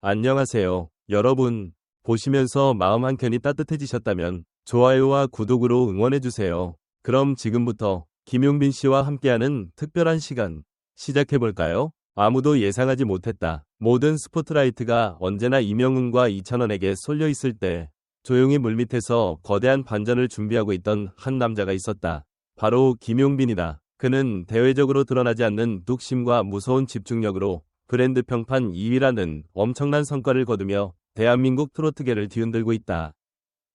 안녕하세요. 여러분, 보시면서 마음 한켠이 따뜻해지셨다면 좋아요와 구독으로 응원해주세요. 그럼 지금부터 김용빈 씨와 함께하는 특별한 시간 시작해볼까요? 아무도 예상하지 못했다. 모든 스포트라이트가 언제나 이명웅과 이찬원에게 쏠려 있을 때 조용히 물밑에서 거대한 반전을 준비하고 있던 한 남자가 있었다. 바로 김용빈이다. 그는 대외적으로 드러나지 않는 뚝심과 무서운 집중력으로 브랜드 평판 2위라는 엄청난 성과를 거두며 대한민국 트로트계를 뒤흔들고 있다.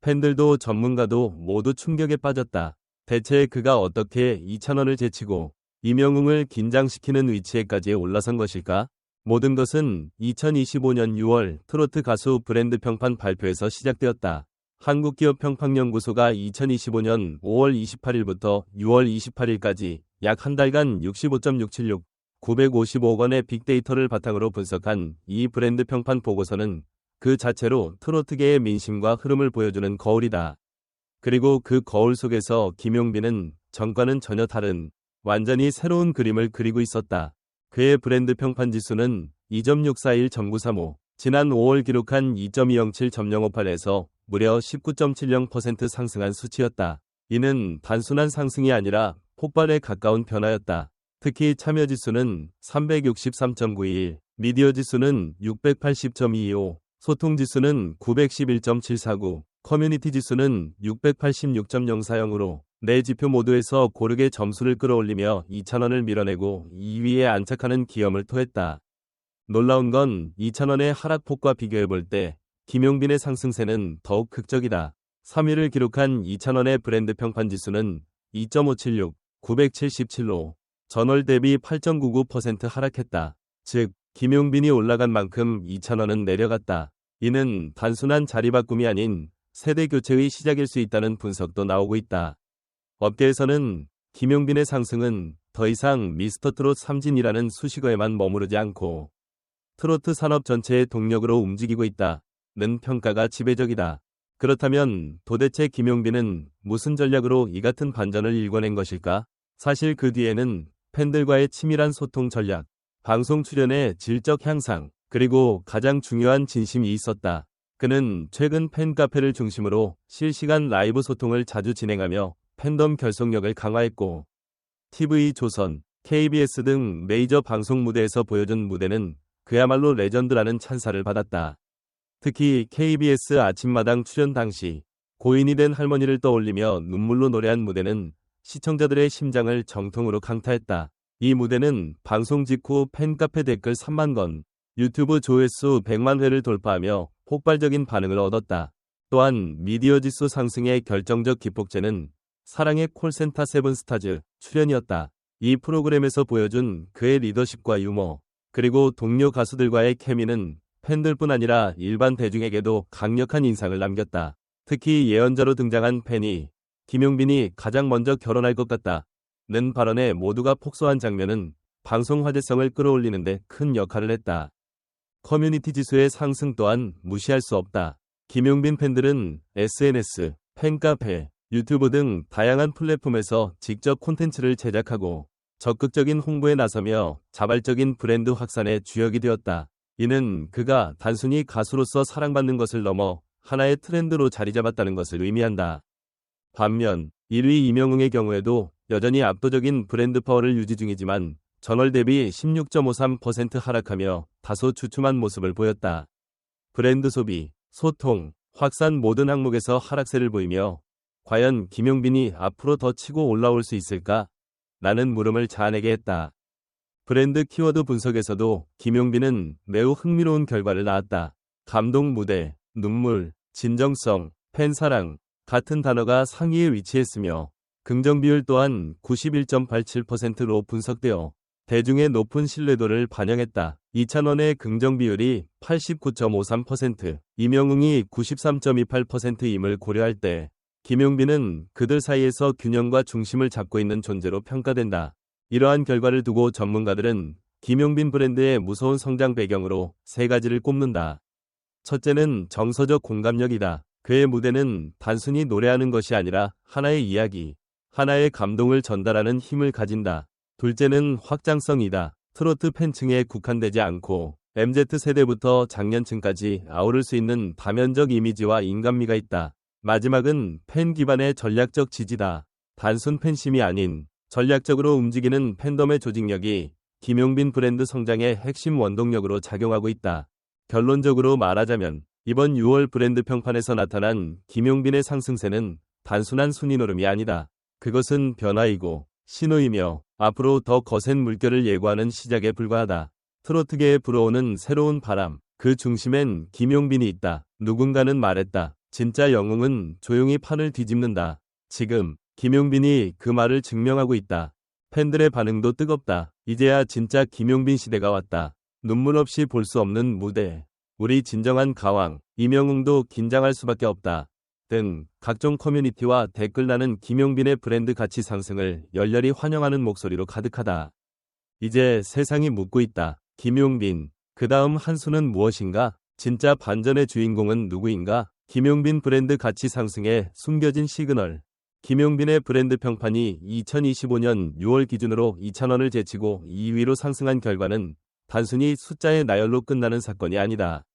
팬들도 전문가도 모두 충격에 빠졌다. 대체 그가 어떻게 이찬원을 제치고 이명웅을 긴장시키는 위치에까지 올라선 것일까? 모든 것은 2025년 6월 트로트 가수 브랜드 평판 발표에서 시작되었다. 한국기업평판연구소가 2025년 5월 28일부터 6월 28일까지 약 한 달간 65.676 955억 원의 빅데이터를 바탕으로 분석한 이 브랜드 평판 보고서는 그 자체로 트로트계의 민심과 흐름을 보여주는 거울이다. 그리고 그 거울 속에서 김용빈은 전과는 전혀 다른 완전히 새로운 그림을 그리고 있었다. 그의 브랜드 평판 지수는 2.641.935, 지난 5월 기록한 2.207.058에서 무려 19.70% 상승한 수치였다. 이는 단순한 상승이 아니라 폭발에 가까운 변화였다. 특히 참여 지수는 363.921, 미디어 지수는 680.225, 소통 지수는 911.749, 커뮤니티 지수는 686.040으로 네 지표 모두에서 고르게 점수를 끌어올리며 이찬원을 밀어내고 2위에 안착하는 기염을 토했다. 놀라운 건 이찬원의 하락폭과 비교해볼 때 김용빈의 상승세는 더욱 극적이다. 3위를 기록한 이찬원의 브랜드 평판 지수는 2.576, 977로 전월 대비 8.99% 하락했다. 즉, 김용빈이 올라간 만큼 이찬원은 내려갔다. 이는 단순한 자리 바꿈이 아닌 세대 교체의 시작일 수 있다는 분석도 나오고 있다. 업계에서는 김용빈의 상승은 더 이상 미스터트롯 3진이라는 수식어에만 머무르지 않고 트로트 산업 전체의 동력으로 움직이고 있다는 평가가 지배적이다. 그렇다면 도대체 김용빈은 무슨 전략으로 이 같은 반전을 일궈낸 것일까? 사실 그 뒤에는 팬들과의 치밀한 소통 전략, 방송 출연의 질적 향상, 그리고 가장 중요한 진심이 있었다. 그는 최근 팬카페를 중심으로 실시간 라이브 소통을 자주 진행하며 팬덤 결속력을 강화했고, TV조선, KBS 등 메이저 방송 무대에서 보여준 무대는 그야말로 레전드라는 찬사를 받았다. 특히 KBS 아침마당 출연 당시 고인이 된 할머니를 떠올리며 눈물로 노래한 무대는 시청자들의 심장을 정통으로 강타했다. 이 무대는 방송 직후 팬카페 댓글 3만 건, 유튜브 조회수 100만 회를 돌파하며 폭발적인 반응을 얻었다. 또한 미디어 지수 상승의 결정적 기폭제는 사랑의 콜센터 세븐스타즈 출연이었다. 이 프로그램에서 보여준 그의 리더십과 유머, 그리고 동료 가수들과의 케미는 팬들뿐 아니라 일반 대중에게도 강력한 인상을 남겼다. 특히 예언자로 등장한 팬이 김용빈이 가장 먼저 결혼할 것 같다는 발언에 모두가 폭소한 장면은 방송 화제성을 끌어올리는데 큰 역할을 했다. 커뮤니티 지수의 상승 또한 무시할 수 없다. 김용빈 팬들은 SNS, 팬카페, 유튜브 등 다양한 플랫폼에서 직접 콘텐츠를 제작하고 적극적인 홍보에 나서며 자발적인 브랜드 확산의 주역이 되었다. 이는 그가 단순히 가수로서 사랑받는 것을 넘어 하나의 트렌드로 자리 잡았다는 것을 의미한다. 반면 1위 이명웅의 경우에도 여전히 압도적인 브랜드 파워를 유지 중이지만 전월 대비 16.53% 하락하며 다소 주춤한 모습을 보였다. 브랜드 소비, 소통, 확산 모든 항목에서 하락세를 보이며 과연 김용빈이 앞으로 더 치고 올라올 수 있을까? 라는 물음을 자아내게 했다. 브랜드 키워드 분석에서도 김용빈은 매우 흥미로운 결과를 낳았다. 감동 무대, 눈물, 진정성, 팬사랑 같은 단어가 상위에 위치했으며 긍정 비율 또한 91.87%로 분석되어 대중의 높은 신뢰도를 반영했다. 이찬원의 긍정 비율이 89.53%, 이명웅이 93.28%임을 고려할 때 김용빈은 그들 사이에서 균형과 중심을 잡고 있는 존재로 평가된다. 이러한 결과를 두고 전문가들은 김용빈 브랜드의 무서운 성장 배경으로 세 가지를 꼽는다. 첫째는 정서적 공감력이다. 그의 무대는 단순히 노래하는 것이 아니라 하나의 이야기, 하나의 감동을 전달하는 힘을 가진다. 둘째는 확장성이다. 트로트 팬층에 국한되지 않고 MZ세대부터 장년층까지 아우를 수 있는 다면적 이미지와 인간미가 있다. 마지막은 팬 기반의 전략적 지지다. 단순 팬심이 아닌 전략적으로 움직이는 팬덤의 조직력이 김용빈 브랜드 성장의 핵심 원동력으로 작용하고 있다. 결론적으로 말하자면 이번 6월 브랜드 평판에서 나타난 김용빈의 상승세는 단순한 순위 노름이 아니다. 그것은 변화이고 신호이며 앞으로 더 거센 물결을 예고하는 시작에 불과하다. 트로트계에 불어오는 새로운 바람, 그 중심엔 김용빈이 있다. 누군가는 말했다. 진짜 영웅은 조용히 판을 뒤집는다. 지금 김용빈이 그 말을 증명하고 있다. 팬들의 반응도 뜨겁다. 이제야 진짜 김용빈 시대가 왔다. 눈물 없이 볼 수 없는 무대. 우리 진정한 가왕, 이명웅도 긴장할 수밖에 없다. 등 각종 커뮤니티와 댓글란은 김용빈의 브랜드 가치 상승을 열렬히 환영하는 목소리로 가득하다. 이제 세상이 묻고 있다. 김용빈, 그 다음 한 수는 무엇인가? 진짜 반전의 주인공은 누구인가? 김용빈 브랜드 가치 상승의 숨겨진 시그널. 김용빈의 브랜드 평판이 2025년 6월 기준으로 2,000원을 제치고 2위로 상승한 결과는 단순히 숫자의 나열로 끝나는 사건이 아니다.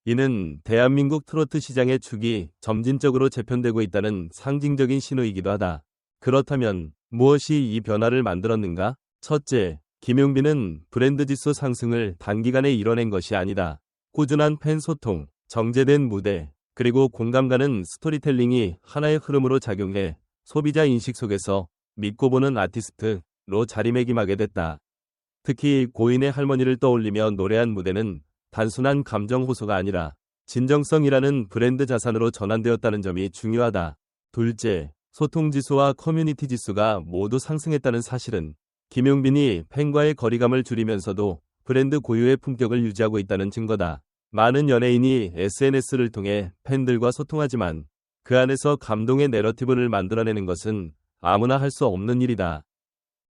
이는 대한민국 트로트 시장의 축이 점진적으로 재편되고 있다는 상징적인 신호이기도 하다. 그렇다면 무엇이 이 변화를 만들었는가? 첫째, 김용빈은 브랜드 지수 상승을 단기간에 이뤄낸 것이 아니다. 꾸준한 팬 소통, 정제된 무대, 그리고 공감 가는 스토리텔링이 하나의 흐름으로 작용해 소비자 인식 속에서 믿고 보는 아티스트로 자리매김하게 됐다. 특히 고인의 할머니를 떠올리며 노래한 무대는 단순한 감정 호소가 아니라 진정성이라는 브랜드 자산으로 전환되었다는 점이 중요하다. 둘째, 소통 지수와 커뮤니티 지수가 모두 상승했다는 사실은 김용빈이 팬과의 거리감을 줄이면서도 브랜드 고유의 품격을 유지하고 있다는 증거다. 많은 연예인이 SNS를 통해 팬들과 소통하지만 그 안에서 감동의 내러티브를 만들어내는 것은 아무나 할 수 없는 일이다.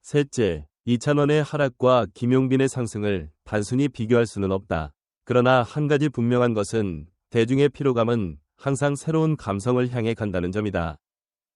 셋째, 2,000원의 하락과 김용빈의 상승을 단순히 비교할 수는 없다. 그러나 한 가지 분명한 것은 대중의 피로감은 항상 새로운 감성을 향해 간다는 점이다.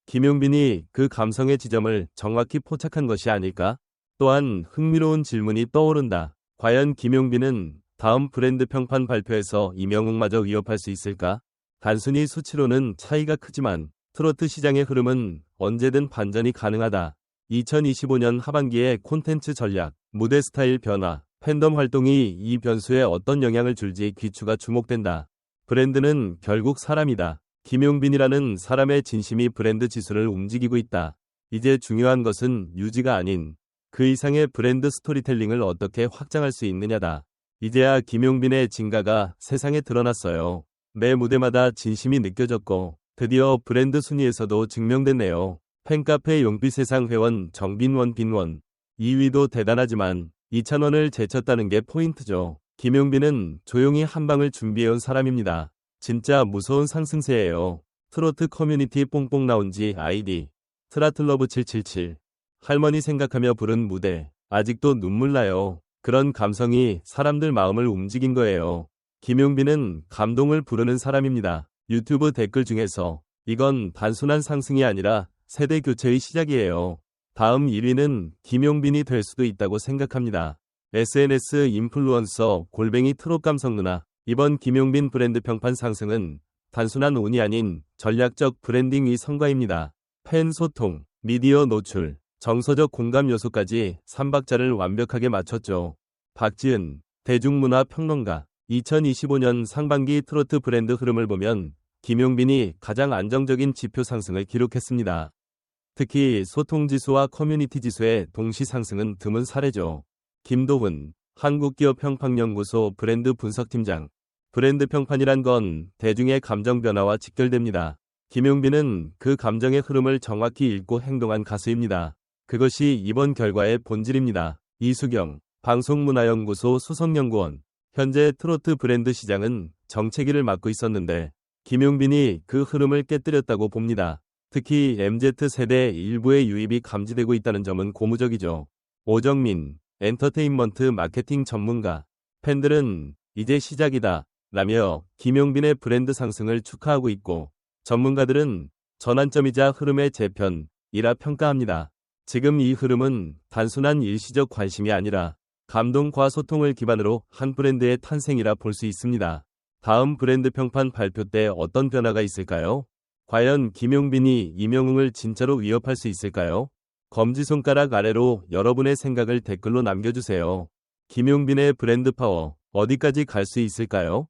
김용빈이 그 감성의 지점을 정확히 포착한 것이 아닐까? 또한 흥미로운 질문이 떠오른다. 과연 김용빈은 다음 브랜드 평판 발표에서 이명웅마저 위협할 수 있을까? 단순히 수치로는 차이가 크지만 트로트 시장의 흐름은 언제든 반전이 가능하다. 2025년 하반기의 콘텐츠 전략, 무대 스타일 변화, 팬덤 활동이 이 변수에 어떤 영향을 줄지 귀추가 주목된다. 브랜드는 결국 사람이다. 김용빈이라는 사람의 진심이 브랜드 지수를 움직이고 있다. 이제 중요한 것은 유지가 아닌 그 이상의 브랜드 스토리텔링을 어떻게 확장할 수 있느냐다. 이제야 김용빈의 진가가 세상에 드러났어요. 매 무대마다 진심이 느껴졌고 드디어 브랜드 순위에서도 증명됐네요. 팬카페 용비세상 회원 정빈원 빈원 2위도 대단하지만 2,000원을 제쳤다는 게 포인트죠. 김용빈은 조용히 한 방을 준비해온 사람입니다. 진짜 무서운 상승세예요. 트로트 커뮤니티 뽕뽕 나온지 아이디 트라틀러브 777 할머니 생각하며 부른 무대 아직도 눈물 나요. 그런 감성이 사람들 마음을 움직인 거예요. 김용빈은 감동을 부르는 사람입니다. 유튜브 댓글 중에서 이건 단순한 상승이 아니라 세대 교체의 시작이에요. 다음 1위는 김용빈이 될 수도 있다고 생각합니다. SNS 인플루언서 골뱅이 트롯 감성 누나 이번 김용빈 브랜드 평판 상승은 단순한 운이 아닌 전략적 브랜딩의 성과입니다. 팬 소통, 미디어 노출, 정서적 공감 요소까지 3박자를 완벽하게 맞췄죠. 박지은, 대중문화 평론가 2025년 상반기 트로트 브랜드 흐름을 보면 김용빈이 가장 안정적인 지표 상승을 기록했습니다. 특히 소통지수와 커뮤니티 지수의 동시 상승은 드문 사례죠. 김도훈, 한국기업평판연구소 브랜드 분석팀장. 브랜드 평판이란 건 대중의 감정 변화와 직결됩니다. 김용빈은 그 감정의 흐름을 정확히 읽고 행동한 가수입니다. 그것이 이번 결과의 본질입니다. 이수경, 방송문화연구소 수석연구원. 현재 트로트 브랜드 시장은 정체기를 맞고 있었는데 김용빈이 그 흐름을 깨뜨렸다고 봅니다. 특히 MZ세대 일부의 유입이 감지되고 있다는 점은 고무적이죠. 오정민, 엔터테인먼트 마케팅 전문가. 팬들은 이제 시작이다 라며 김용빈의 브랜드 상승을 축하하고 있고 전문가들은 전환점이자 흐름의 재편이라 평가합니다. 지금 이 흐름은 단순한 일시적 관심이 아니라 감동과 소통을 기반으로 한 브랜드의 탄생이라 볼 수 있습니다. 다음 브랜드 평판 발표 때 어떤 변화가 있을까요? 과연 김용빈이 임영웅을 진짜로 위협할 수 있을까요? 검지손가락 아래로 여러분의 생각을 댓글로 남겨주세요. 김용빈의 브랜드 파워 어디까지 갈 수 있을까요?